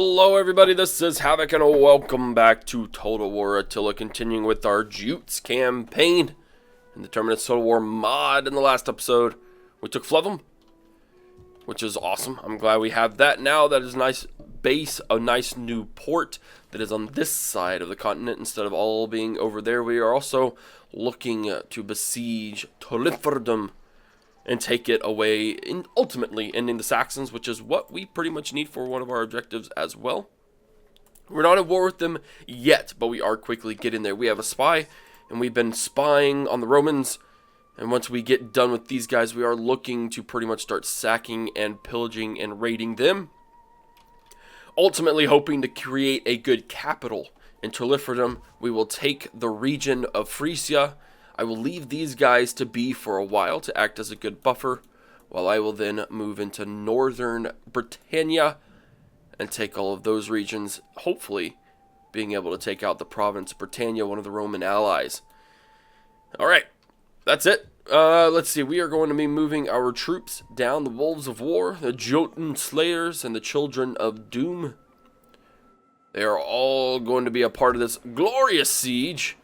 Hello everybody, this is Havoc and welcome back to Total War Attila, continuing with our Jutes campaign in the Terminus Total War mod. In the last episode, we took Flevum, which is awesome. I'm glad we have that now. That is a nice base, a nice new port that is on this side of the continent instead of all being over there. We are also looking to besiege Toliferdum and take it away, and ultimately ending the Saxons, which is what we pretty much need for one of our objectives as well. We're not at war with them yet, but we are quickly getting there. We have a spy, and we've been spying on the Romans, and once we get done with these guys, we are looking to pretty much start sacking and pillaging and raiding them. Ultimately hoping to create a good capital in Toliferdum. We will take the region of Frisia. I will leave these guys to be for a while to act as a good buffer, while I will then move into northern Britannia and take all of those regions, hopefully being able to take out the province of Britannia, one of the Roman allies. Alright, that's it. Let's see, we are going to be moving our troops down the Wolves of War, the Jotun Slayers, and the Children of Doom. They are all going to be a part of this glorious siege.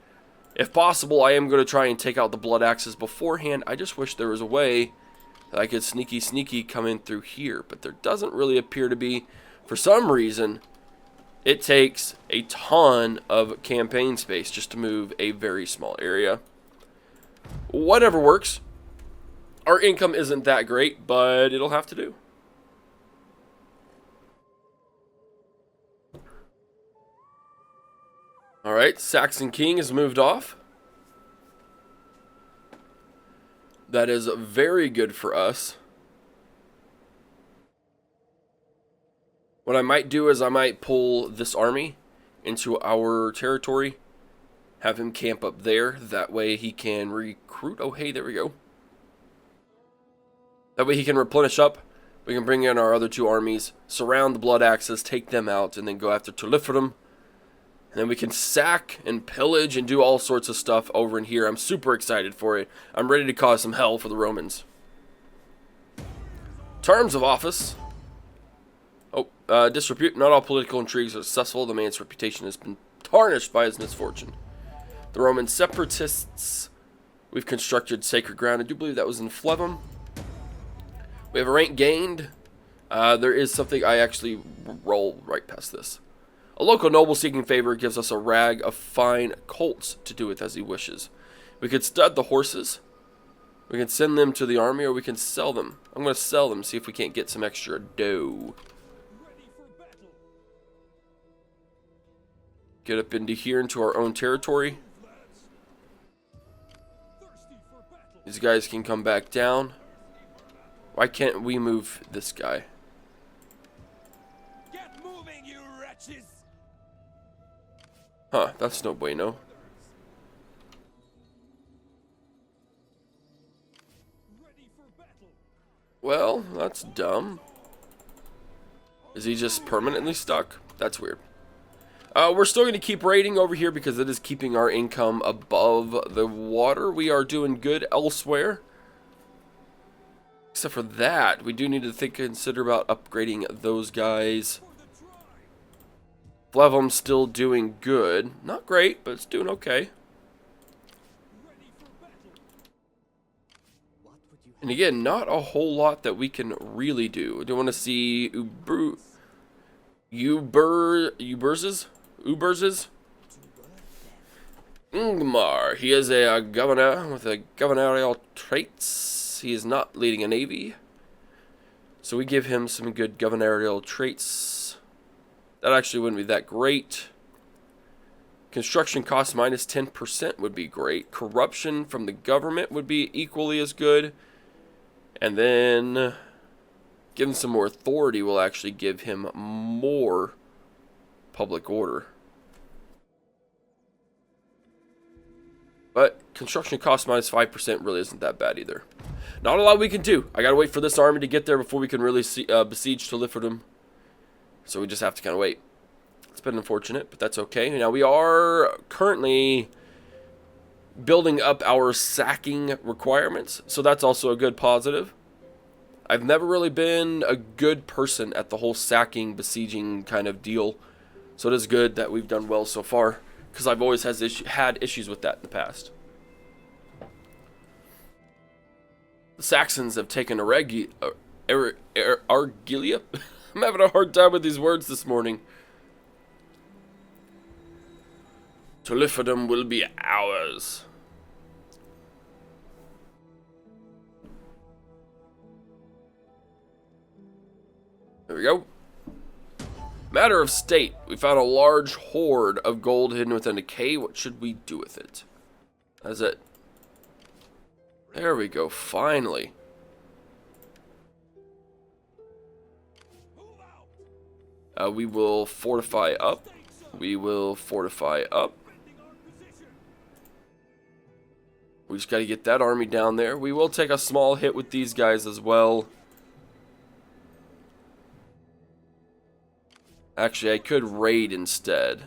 If possible, I am going to try and take out the blood axes beforehand. I just wish there was a way that I could sneaky come in through here, but there doesn't really appear to be. For some reason, it takes a ton of campaign space just to move a very small area. Whatever works. Our income isn't that great, but it'll have to do. Alright, Saxon King has moved off. That is very good for us. What I might do is I might pull this army into our territory. Have him camp up there. That way he can recruit. Oh, hey, there we go. That way he can replenish up. We can bring in our other two armies, surround the blood axes, take them out, and then go after Toliferdum. And then we can sack and pillage and do all sorts of stuff over in here. I'm super excited for it. I'm ready to cause some hell for the Romans. Terms of office. Oh, disrepute. Not all political intrigues are successful. The man's reputation has been tarnished by his misfortune. The Roman separatists. We've constructed sacred ground. I do believe that was in Flevum. We have a rank gained. There is something I actually roll right past this. A local noble seeking favor gives us a rag of fine colts to do with as he wishes. We could stud the horses. We can send them to the army, or we can sell them. I'm going to sell them, see if we can't get some extra dough. Get up into here, into our own territory. These guys can come back down. Why can't we move this guy? Get moving, you wretches! Huh, that's no bueno. Well, that's dumb. Is he just permanently stuck? That's weird. We're still going to keep raiding over here because it is keeping our income above the water. We are doing good elsewhere. Except for that, we do need to consider about upgrading those guys. Flevum's still doing good. Not great, but it's doing okay. And again, not a whole lot that we can really do. I do want to see Uberzes? Ingmar. He is a governor with a governorial traits. He is not leading a navy. So we give him some good governorial traits. That actually wouldn't be that great. Construction costs minus 10% would be great. Corruption from the government would be equally as good. And then give him some more authority will actually give him more public order. But construction costs minus 5% really isn't that bad either. Not a lot we can do. I gotta wait for this army to get there before we can really besiege Toliferdum. So we just have to kind of wait. It's been unfortunate, but that's okay. Now we are currently building up our sacking requirements, so that's also a good positive. I've never really been a good person at the whole sacking, besieging kind of deal. So it is good that we've done well so far, because I've always had issues with that in the past. The Saxons have taken Argilia. I'm having a hard time with these words this morning. Tulifidum will be ours. There we go. Matter of state. We found a large hoard of gold hidden within a cave. What should we do with it? That's it. There we go. Finally. We will fortify up. We will fortify up. We just got to get that army down there. We will take a small hit with these guys as well. Actually, I could raid instead.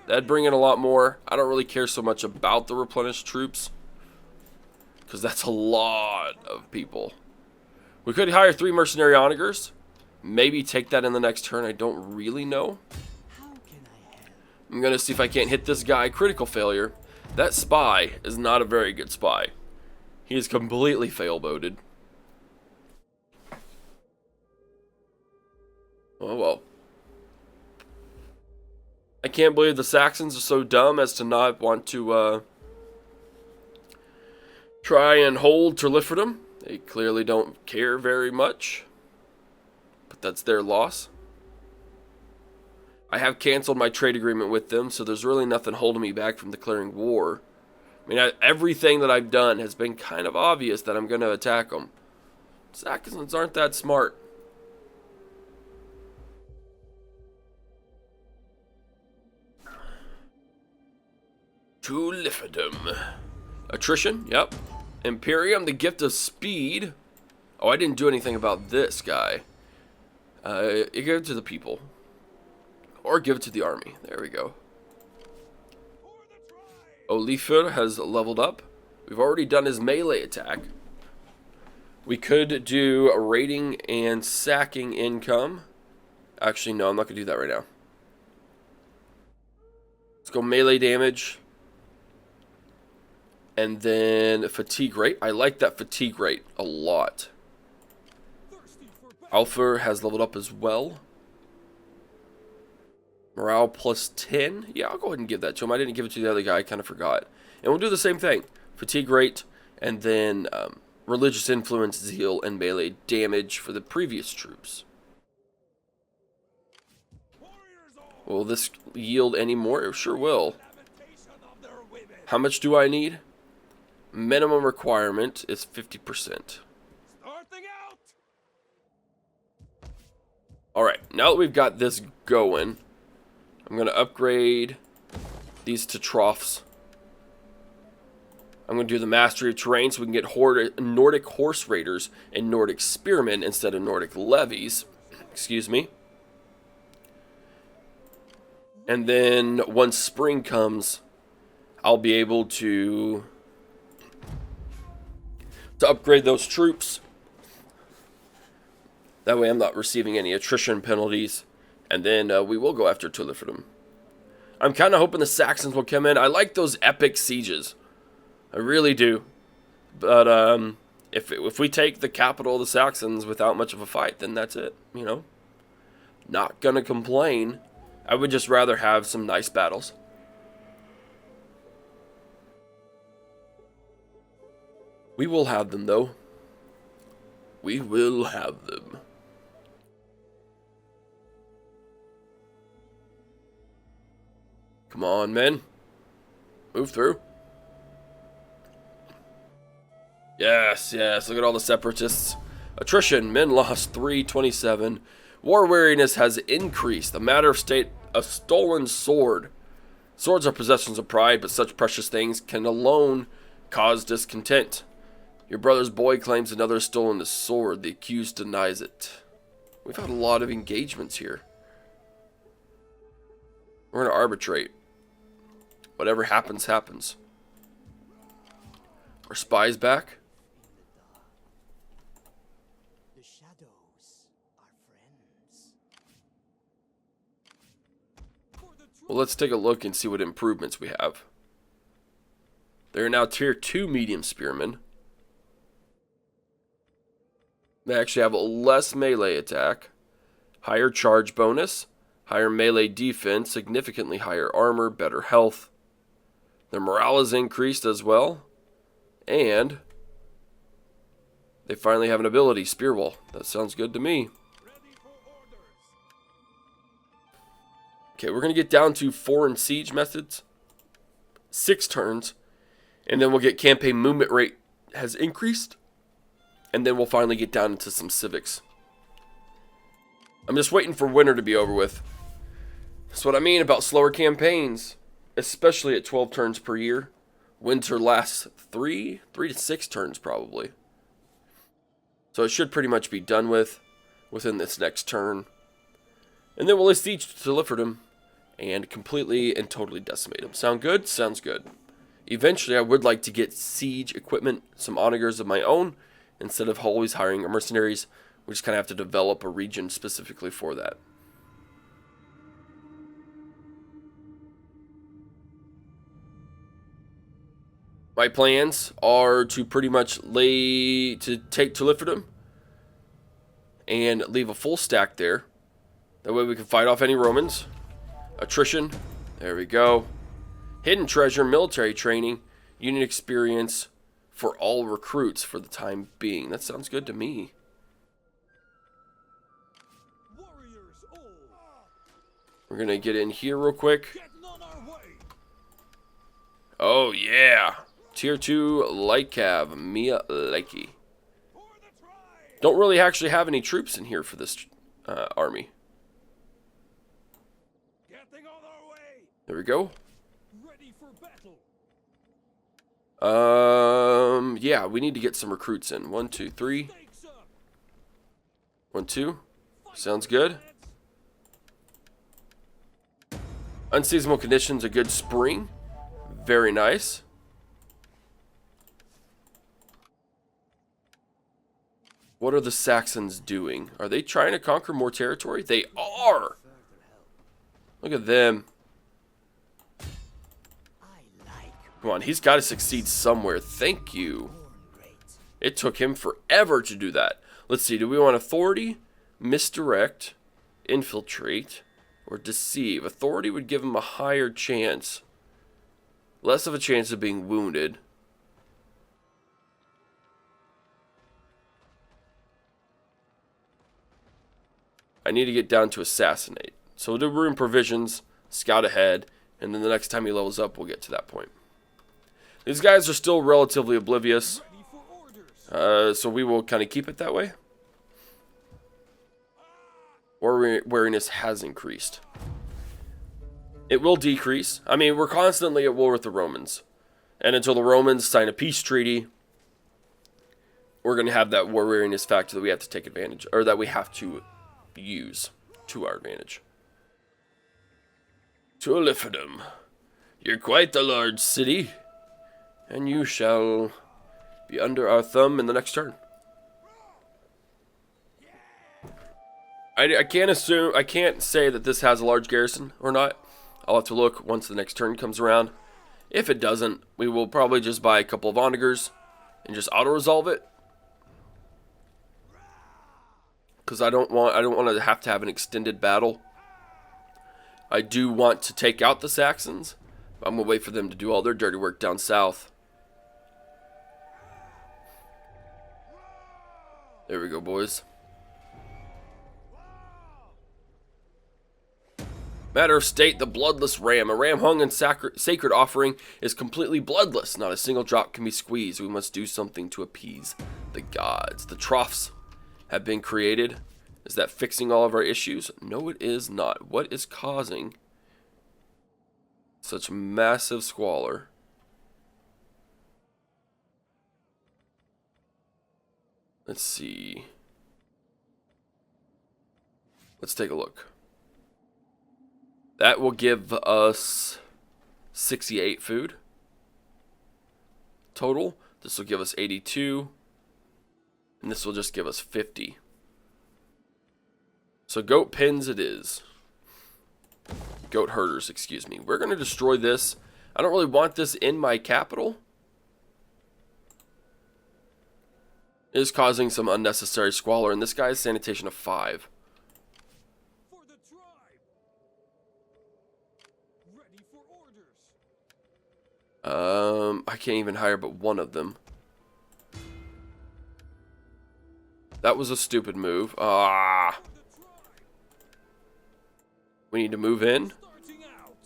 That'd bring in a lot more. I don't really care so much about the replenished troops, because that's a lot of people. We could hire 3 mercenary onagers. Maybe take that in the next turn. I don't really know. I'm going to see if I can't hit this guy. Critical failure. That spy is not a very good spy. He is completely fail-boated. Oh well. I can't believe the Saxons are so dumb as to not want to try and hold Terlifidum. They clearly don't care very much. But that's their loss. I have canceled my trade agreement with them, so there's really nothing holding me back from declaring war. I mean, everything that I've done has been kind of obvious that I'm going to attack them. Saxons aren't that smart. Tulifidum. Attrition, yep. Imperium, the gift of speed. Oh, I didn't do anything about this guy. You give it to the people. Or give it to the army. There we go. Olifur has leveled up. We've already done his melee attack. We could do a raiding and sacking income. Actually, no, I'm not going to do that right now. Let's go melee damage. And then fatigue rate. I like that fatigue rate a lot. Alfur has leveled up as well. Morale plus 10. Yeah, I'll go ahead and give that to him. I didn't give it to the other guy. I kind of forgot. And we'll do the same thing. Fatigue rate. And then religious influence, zeal, and melee damage for the previous troops. Will this yield any more? It sure will. How much do I need? Minimum requirement is 50%. Alright, now that we've got this going, I'm going to upgrade these to troughs. I'm going to do the Mastery of Terrain so we can get Nordic Horse Raiders and Nordic Spearmen instead of Nordic Levies. Excuse me. And then once spring comes, I'll be able to upgrade those troops. That way I'm not receiving any attrition penalties. And then we will go after Tulifidum. I'm kind of hoping the Saxons will come in. I like those epic sieges. I really do. But if we take the capital of the Saxons without much of a fight, then that's it. You know, not going to complain. I would just rather have some nice battles. We will have them, though. We will have them. Come on, men. Move through. Yes, yes. Look at all the separatists. Attrition. Men lost 327. War weariness has increased. A matter of state. A stolen sword. Swords are possessions of pride, but such precious things can alone cause discontent. Your brother's boy claims another has stolen his sword. The accused denies it. We've had a lot of engagements here. We're going to arbitrate. Whatever happens, happens. Our spy's back. Well, let's take a look and see what improvements we have. They are now tier 2 medium spearmen. They actually have a less melee attack, higher charge bonus, higher melee defense, significantly higher armor, better health. Their morale is increased as well. And they finally have an ability, Spear Wall. That sounds good to me. Okay, we're going to get down to foreign siege methods. 6 turns. And then we'll get campaign movement rate has increased. And then we'll finally get down into some civics. I'm just waiting for winter to be over with. That's what I mean about slower campaigns. Especially at 12 turns per year. Winter lasts 3 to 6 turns probably. So it should pretty much be done with within this next turn. And then we'll siege to Liffordham and completely and totally decimate them. Sound good? Sounds good. Eventually I would like to get siege equipment, some onagers of my own, instead of always hiring mercenaries. We just kind of have to develop a region specifically for that. My plans are to pretty much take to Liffordham and leave a full stack there. That way we can fight off any Romans. Attrition. There we go. Hidden treasure, military training, unit experience for all recruits for the time being. That sounds good to me. We're going to get in here real quick. Oh, yeah. Tier 2 light cav, Mia Likey. Don't really actually have any troops in here for this army. There we go. Yeah, we need to get some recruits in. 1, 2, 3. 1, 2. Sounds good. Unseasonable conditions, a good spring. Very nice. What are the Saxons doing? Are they trying to conquer more territory? They are! Look at them. Come on, he's got to succeed somewhere. Thank you. It took him forever to do that. Let's see, do we want authority, misdirect, infiltrate, or deceive? Authority would give him a higher chance. Less of a chance of being wounded. I need to get down to assassinate. So we'll do room provisions, scout ahead, and then the next time he levels up, we'll get to that point. These guys are still relatively oblivious, so we will kind of keep it that way. War wariness has increased. It will decrease. I mean, we're constantly at war with the Romans. And until the Romans sign a peace treaty, we're going to have that war wariness factor that we have to take advantage, or that we have to use to our advantage. To Liffordham. You're quite a large city, and you shall be under our thumb in the next turn. I can't say that this has a large garrison or not. I'll have to look once the next turn comes around. If it doesn't, we will probably just buy a couple of onagers and just auto-resolve it. Because I don't want to have an extended battle. I do want to take out the Saxons. But I'm going to wait for them to do all their dirty work down south. There we go, boys. Matter of state, the bloodless ram. A ram hung in sacred offering is completely bloodless. Not a single drop can be squeezed. We must do something to appease the gods. The troughs have been created. Is that fixing all of our issues? No, it is not. What is causing such massive squalor? Let's see. Let's take a look. That will give us 68 food total. This will give us 82. And this will just give us 50. So goat pens it is. Goat herders, excuse me. We're going to destroy this. I don't really want this in my capital. It is causing some unnecessary squalor, and this guy's sanitation of 5. For the tribe. Ready for orders. I can't even hire but one of them. That was a stupid move. Ah. We need to move in. Starting out.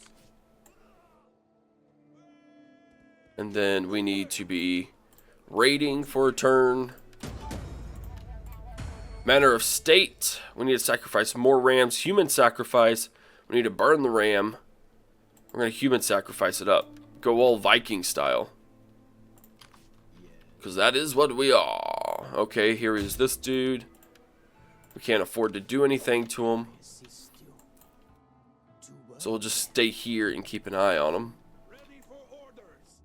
And then we need to be raiding for a turn. Manner of state. We need to sacrifice more rams. Human sacrifice. We need to burn the ram. We're going to human sacrifice it up. Go all Viking style. Because that is what we are. Okay, here is this dude. We can't afford to do anything to him. So we'll just stay here and keep an eye on him. Ready for orders.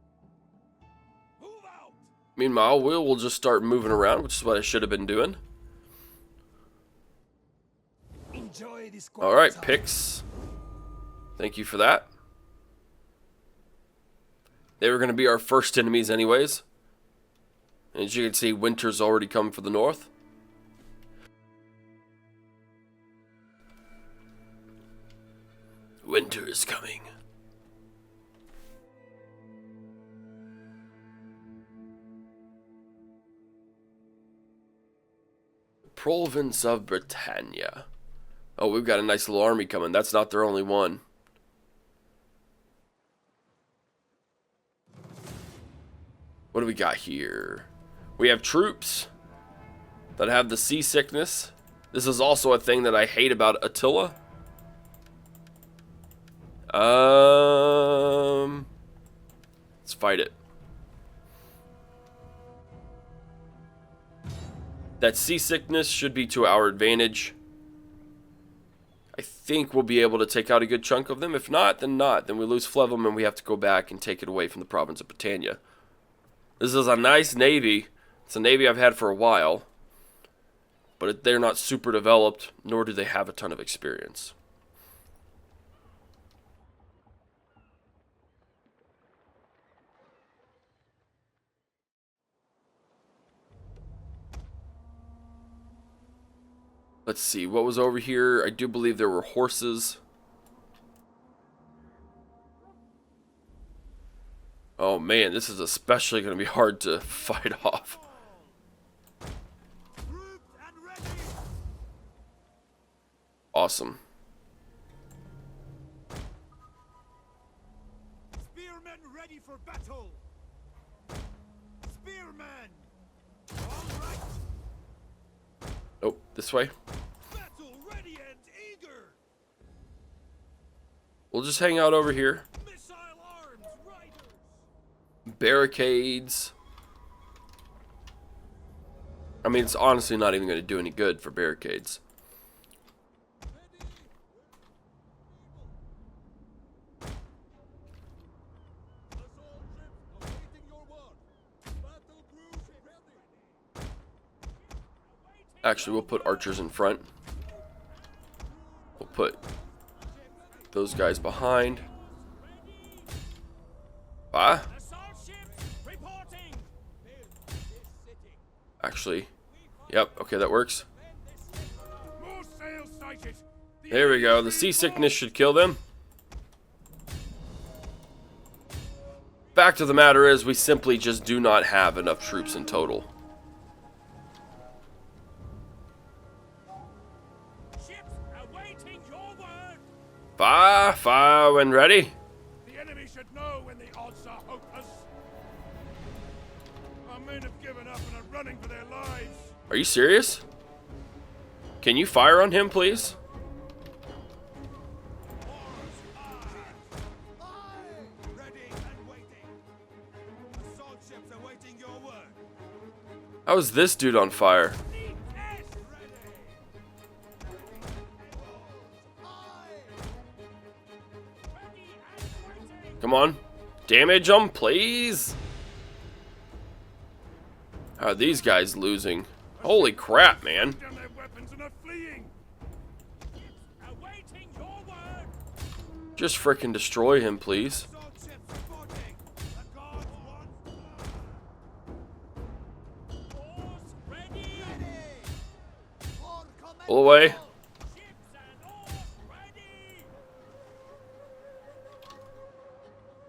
Move out. Meanwhile, we'll just start moving around, which is what I should have been doing. Enjoy this. Alright, picks. Thank you for that. They were going to be our first enemies anyways. And as you can see, winter's already come for the north. Winter is coming. Province of Britannia. Oh, we've got a nice little army coming. That's not their only one. What do we got here? We have troops that have the seasickness. This is also a thing that I hate about Attila. Let's fight it. That seasickness should be to our advantage. I think we'll be able to take out a good chunk of them. If not, then not. Then we lose Flevum and we have to go back and take it away from the province of Britannia. This is a nice navy. It's a navy I've had for a while. But they're not super developed, nor do they have a ton of experience. Let's see, what was over here? I do believe there were horses. Oh man, this is especially going to be hard to fight off. Awesome. Spearmen ready for battle. Spearmen. All right. Oh, this way. Battle ready and eager. We'll just hang out over here. Missile arms, riders. Barricades. I mean, it's honestly not even going to do any good for barricades. Actually, we'll put archers in front. We'll put those guys behind. Ah. Actually, yep, okay, that works. More sails sighted. There we go. The seasickness should kill them. Fact of the matter is, we simply just do not have enough troops in total. Fire when ready. The enemy should know when the odds are hopeless. Our men have given up and are running for their lives. Are you serious? Can you fire on him, please? Ready and waiting. Assault ships awaiting your word. How is this dude on fire? Come on. Damage them, please. How are these guys losing? Holy crap, man. Down their weapons and are fleeing. Awaiting your word. Just frickin' destroy him, please. Assault ships reporting. The guards want Force ready. Pull away. Ships and oars ready.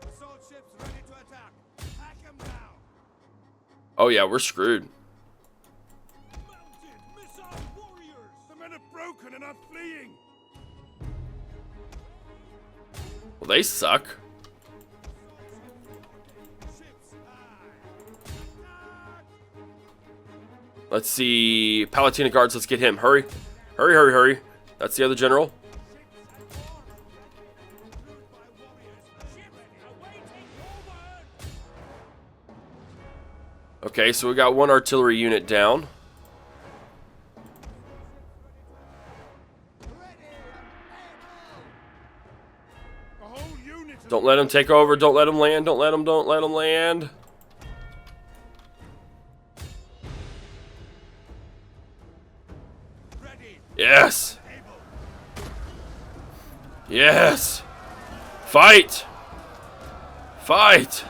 assault ships ready to attack. Hack 'em down. Oh yeah, we're screwed. Mounted missile warriors. The men are broken and are fleeing. Well, they suck. Ships high. Let's see. Palatina guards, let's get him. Hurry. Hurry, hurry, hurry. That's the other general. Okay, so we got one artillery unit down. A whole unit of Don't let him take over. Don't let him land. Don't let him land. ready. Yes. Able. Yes. Fight. Fight.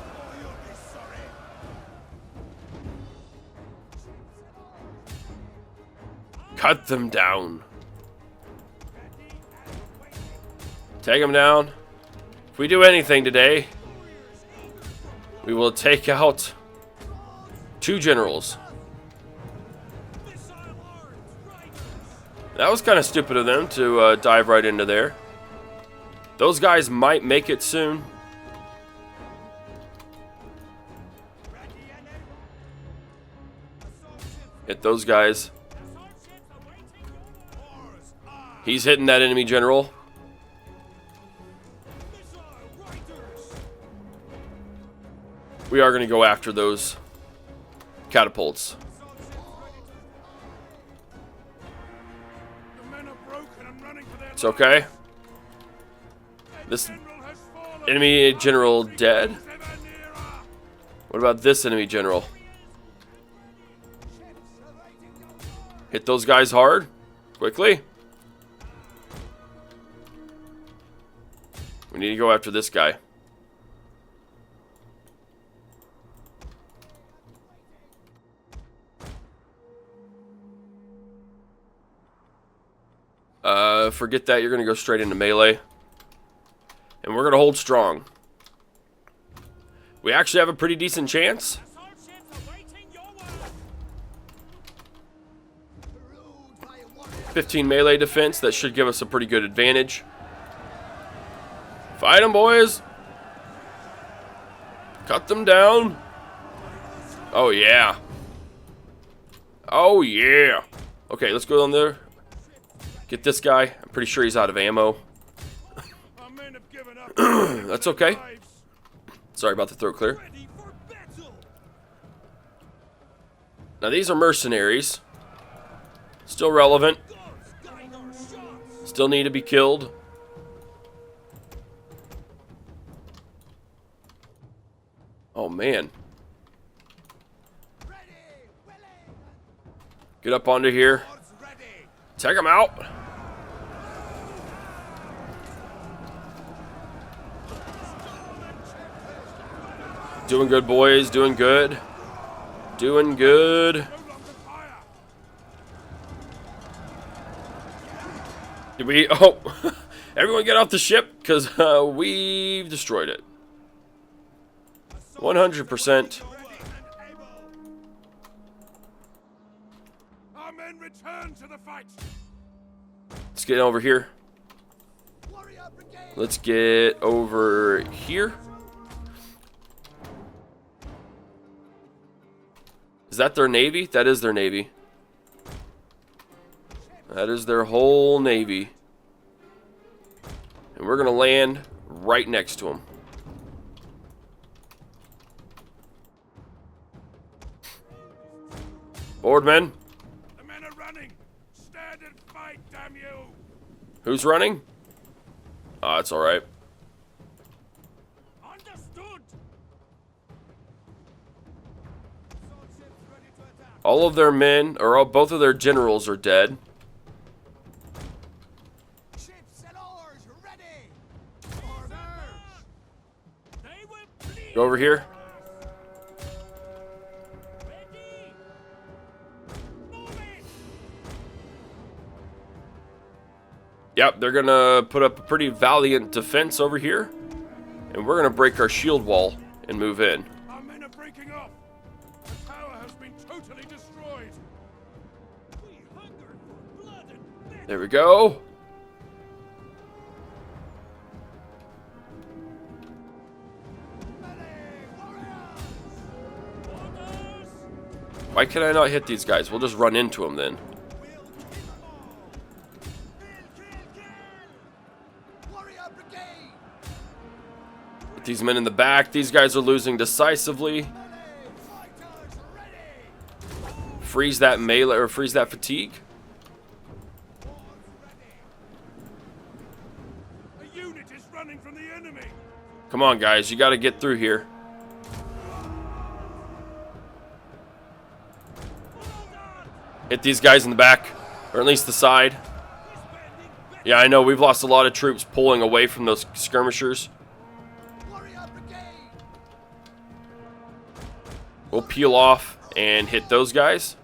Oh, you'll be sorry. Cut them down. Take them down. If we do anything today, we will take out 2 generals. Missile arms. Riders. That was kind of stupid of them to dive right into there. Those guys might make it soon. Ready and able. Assault ships. Hit those guys. Assault ships awaiting your orders. Oars. Aye. He's hitting that enemy general. Missile riders. We are going to go after those catapults. Assault ships ready to. The men are broken and running for their It's okay. This general has fallen. enemy general dead. Ever nearer. What about this enemy general? Hit those guys hard. Quickly. We need to go after this guy. Forget that. You're going to go straight into melee. And we're going to hold strong. We actually have a pretty decent chance. Assault ships awaiting your orders. 15 melee defense. That should give us a pretty good advantage. Fight them, boys. Cut them down. Oh, yeah. Oh, yeah. Okay, let's go down there. Get this guy. I'm pretty sure he's out of ammo. Our men have given up. That's okay. Lives. Sorry about the throat clear. Ready for battle. Now, these are mercenaries. Still relevant. Guards, guide our shots. Still need to be killed. Oh, man. Ready. Willing. Get up onto here. Guards ready. Take them out. Doing good, boys. Doing good. Doing good. No longer fire. Did we... Oh. Everyone get off the ship, because we've destroyed it. 100%. Ready and able. Our men return to the fight. Let's get over here. Warrior brigade. Let's get over here. Is that their navy? That is their navy. That is their whole navy. And we're going to land right next to them. Forward, men. The men are running. Stand and fight, damn you. Who's running? Ah, it's alright. Understood. Assault ships ready to attack. All of their men, or both of their generals are dead. Ships and oars ready. Orders. They will bleed. Go over here. Ready. Move it. Yep, they're gonna put up a pretty valiant defense over here. And we're gonna break our shield wall and move in. Our men are breaking off. The tower has been totally destroyed. We hunger for blood and vengeance. There we go. Orders. Why can I not hit these guys? We'll just run into them then. Warrior brigade. Get these men in the back. These guys are losing decisively. Fighters ready. Freeze that melee, or freeze that fatigue. A unit is running from the enemy. Come on, guys. You got to get through here. Hit these guys in the back, or at least the side. Yeah, I know. We've lost a lot of troops pulling away from those skirmishers. Warrior brigade. We'll peel off and hit those guys.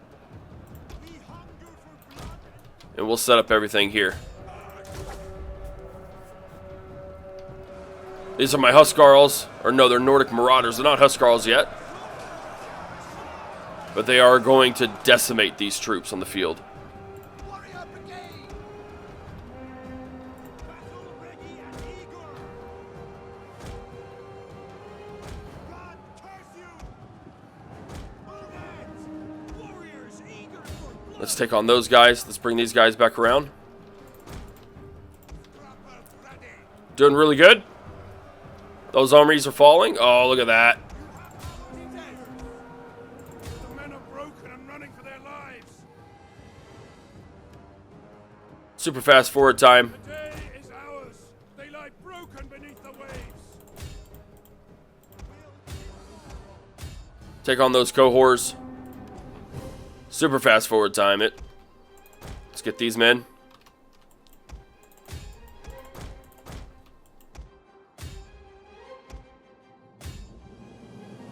We hunger for blood. And we'll set up everything here. These are my Huskarls. Or no, they're Nordic Marauders. They're not Huskarls yet. But they are going to decimate these troops on the field. Warrior brigade. Battle ready and eager. God curse you. Move it. Warriors eager for blood. Let's take on those guys. Let's bring these guys back around. Scrappers ready. Doing really good. Those armies are falling. Oh, look at that. The men are broken and running for their lives. Super fast forward time. The day is ours. They lie broken beneath the waves. Take on those cohorts. Super fast forward time it. Let's get these men.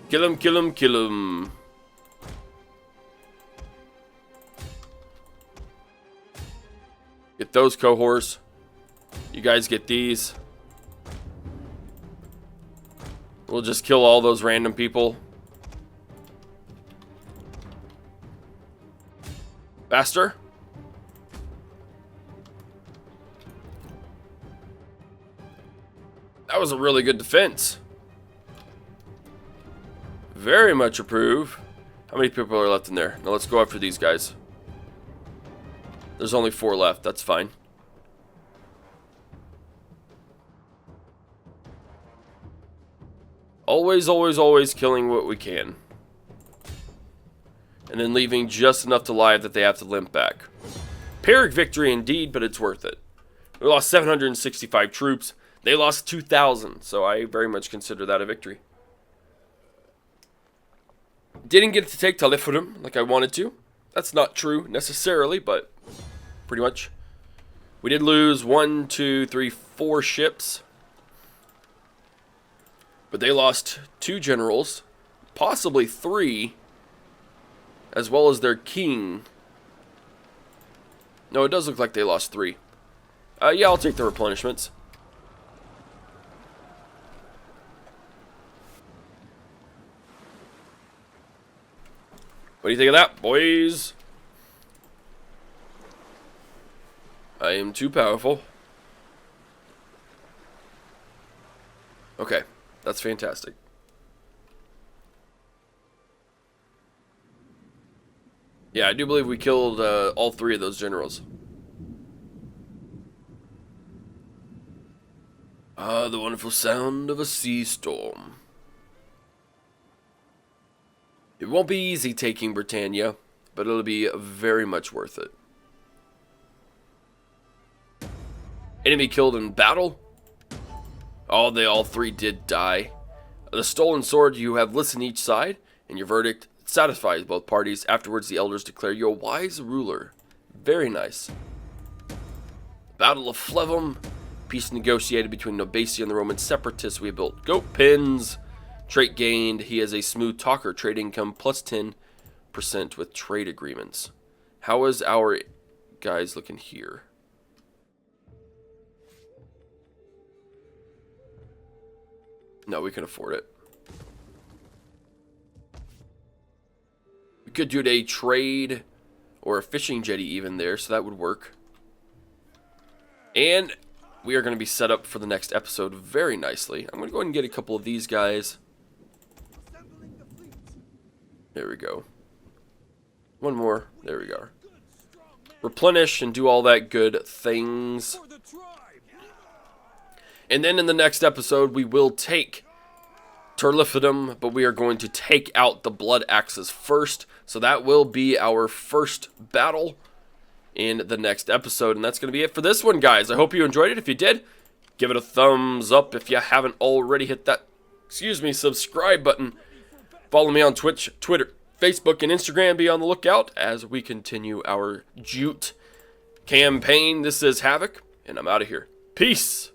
Kill him, kill him, kill him. Get those cohorts. You guys get these. We'll just kill all those random people. Faster. That was a really good defense. Very much approve. How many people are left in there? Now let's go after these guys. There's only 4 left. That's fine. Always, always, always killing what we can. And then leaving just enough to live that they have to limp back. Pyrrhic victory indeed, but it's worth it. We lost 765 troops. They lost 2,000, so I very much consider that a victory. Didn't get to take Teleforum like I wanted to. That's not true necessarily, but pretty much. We did lose 1, 2, 3, 4 ships. But they lost 2 generals, possibly 3, as well as their king. No, it does look like they lost 3. Yeah, I'll take the replenishments. What do you think of that, boys? I am too powerful. Okay, that's fantastic. Yeah, I do believe we killed all 3 of those generals. Ah, the wonderful sound of a sea storm. It won't be easy taking Britannia, but it'll be very much worth it. Enemy killed in battle? Oh, they all 3 did die. The stolen sword, you have listened each side, and your verdict satisfies both parties. Afterwards, the elders declare you a wise ruler. Very nice. Battle of Flevum. Peace negotiated between Nobacia and the Roman separatists. We built goat pens. Trait gained. He is a smooth talker. Trade income plus 10% with trade agreements. How is our guys looking here? No, we can afford it. We could do a trade or a fishing jetty even there, so that would work. And we are going to be set up for the next episode very nicely. I'm going to go ahead and get a couple of these guys. There we go. One more. There we go. Replenish and do all that good things. And then in the next episode, we will take Turlifidum, but we are going to take out the Blood Axes first. So that will be our first battle in the next episode. And that's going to be it for this one, guys. I hope you enjoyed it. If you did, give it a thumbs up. If you haven't already, hit that, subscribe button. Follow me on Twitch, Twitter, Facebook, and Instagram. Be on the lookout as we continue our Jute campaign. This is Havoc, and I'm out of here. Peace.